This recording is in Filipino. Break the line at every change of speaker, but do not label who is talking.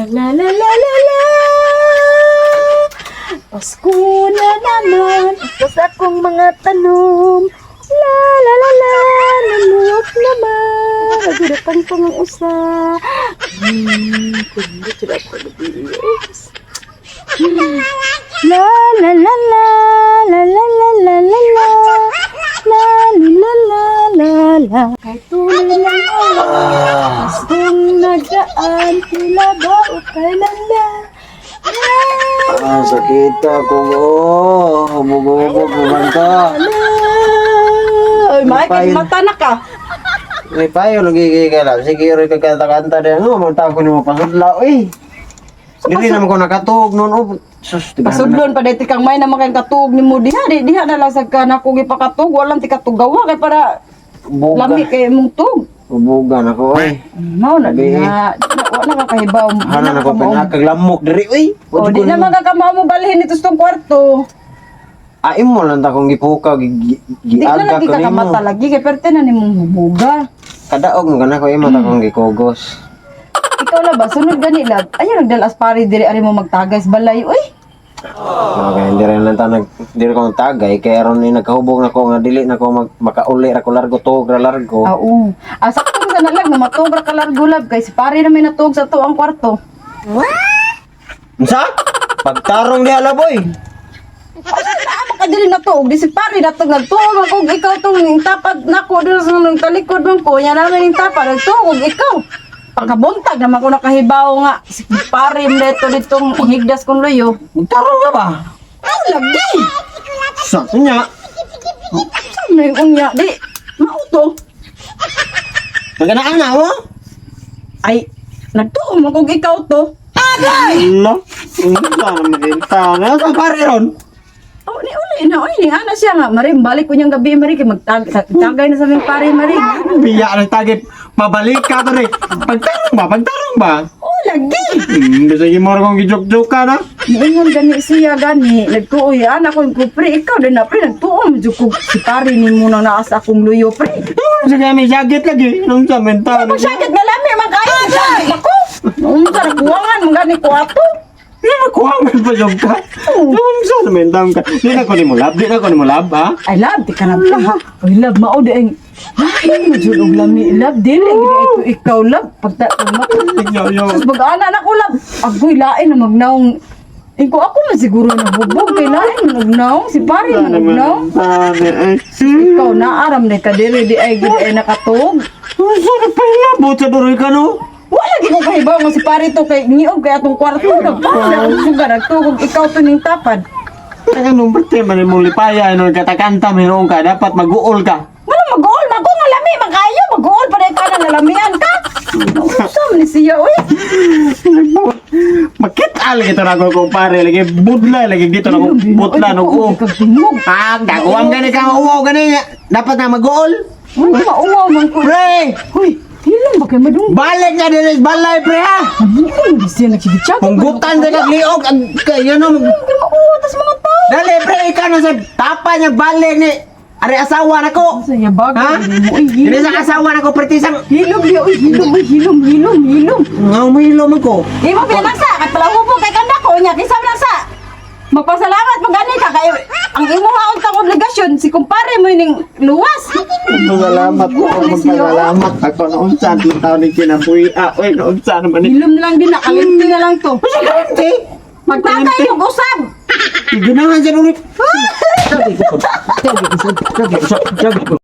la la la la la. Pasko na naman sa akong mga tanom. La la la la, namuot naman. Nagurapang pang usa. Kundi sudah ko nabiyos. La la la la, la la la la la la. La la la la la. Kahit tuloy lang ang gustong nagdaan, tila ba o kailan lang.
Sakit ako mo. Humugubog naman ka.
Ay, maikit mata na ka.
May payo lagi ka lang. Sige, rin kagkanta-kanta din. Ano, magtako ni mo pasudla. Uy, hindi naman ko nakatug noon. Oh, sus,
pasudlon pa dito kang may naman kayong katug ni mo. Diha na lang sa ka na kung ipakatug. Walang tikatugawa kay para lami kay mong tug.
Ubugan ako eh.
Mao na na. Wala ka kahibaw.
Hana na ko pinakaglamok diri. Uy,
o di na magkakamaw mo balhin ito sa kwarto.
Ay mo lang ta kong gipukaw.
Di ka na lagi kakamata lagi. Kaya perte na ni mong hubuga.
Kadaog mo ka na ko imo ta kong gikogos.
Ikaw na ba? Sunod gani lab. Ayaw nagdalas pari diri ari mo magtagay sa balay. Uy!
Okay, hindi rin lang ta hindi rin ko tagay. Kaya ron ni nagkahubog na ko nga dili na ko makauli ra ko largo tog ra largo.
Oo. Saktong sa nalag na matog ra ka largo lab. Kay si pari na may natog sa to ang kwarto.
Unsa? Pagtarong di ala boy.
Ano ka dili natog? Di si pari natog nagtuog ako. Ikaw tong tapad nako doon sa nang talikod mo ko. Yan namin yung tapad. Nagtuog ikaw. Pagkabuntag naman ko nakahibaw nga. Si pari mleto ditong higdas kong luyo.
Magtarong ka ba?
Oh, lagi!
Sa kanya.
Saan na yung unya? Di, mauto.
Magana-ana mo?
Ay, nagtuog mo kung ikaw to. Agay!
No. Unsa naman din ta. Nasa pare ron.
Oh, ni uli na, ni ana siya nga. Maring, balik ko niyang gabi, Maring. Magtagay na sa aming pare, Maring.
Biya na tagip. Mabalik ka to rin. Pagtarong ba?
Oh, lagi!
Sige mo kong gijok-jok ka na.
Niingon gani siya, gani. Nagtuoy, anak ko yung pre. Ikaw din na, pre. Nagtuoy, medyo ko si pare ni mo nang naas akong luyo, pre.
Sige, may jacket lagi. Anong sa mental?
Magsakit na lami, magkayo. Ako! Noong sa nakuwangan, gani ko ato.
Hindi na kuha man pa jog ka. Anong sa mental ka? Di na ko ni mo lab. Di na ko ni mo lab, ha?
Ay, love, di ka na pa. Ay, love, mao di ang... Ay, majulog lami, love, dili. Ito ikaw, love. Pagtatang
Yo.
sus, mag-aana na ko, love. Agoy, lain na magnaong... Ikaw ako man siguro na hubog. Kay lain na magnaong. Si pare na magnaong. Ikaw na, aram na ka, dili, di ay nakatog.
Sarap pa yung labot sa duroy ka, no?
Wala, di ko kahibaw mo si pare to kay niog kay atong kwarto. Nagpala, sugar, nagtugog, ikaw to ning tapad.
Kaya nung birthday man yung lipaya, nung katakanta, mayroon ka, dapat mag-uol ka.
Wala mag-uol, nga lami, magayo, mag-uol pa rin ka na nalamian ka. Usam ni siya, uy.
Makita lagi ito na ako kumpare, lagi budla, lagi dito na ako budla, nugo. Daguang gani ka, uwaw gani, dapat na mag-uol.
Ano mauwaw man ko?
Pre!
Uy, hilang ba kayo madung?
Balik na din sa balay, pre ha!
Ano ba siya nagsigitsyak?
Punggutan ka nagliog, kaya nung...
Hindi mauwaw, tas mga tao.
Dali, pre, ikaw na sa tapa niya balik ni... Ari asawa na ko!
Saya baga,
Ha? Hindi sa asawa na ko, pritisang...
hilom niya, uy, hilom.
Nga umihilom ako.
Di mo pinasa, at pala hubog kay kanda ko niya, kisam lang sa. Magpasalamat mo gani ka kayo. Ang imo haon tang obligasyon si kumpare mo ning luwas.
Salamat po, magpasalamat ako noon sa ating taon ni kinabuhi. Uy, noon sa naman ni...
Hilom na lang din, nakalimti na lang to.
Kasi karante!
Magtagay mo usab.
Ganahan siya ulit. Sabi ko.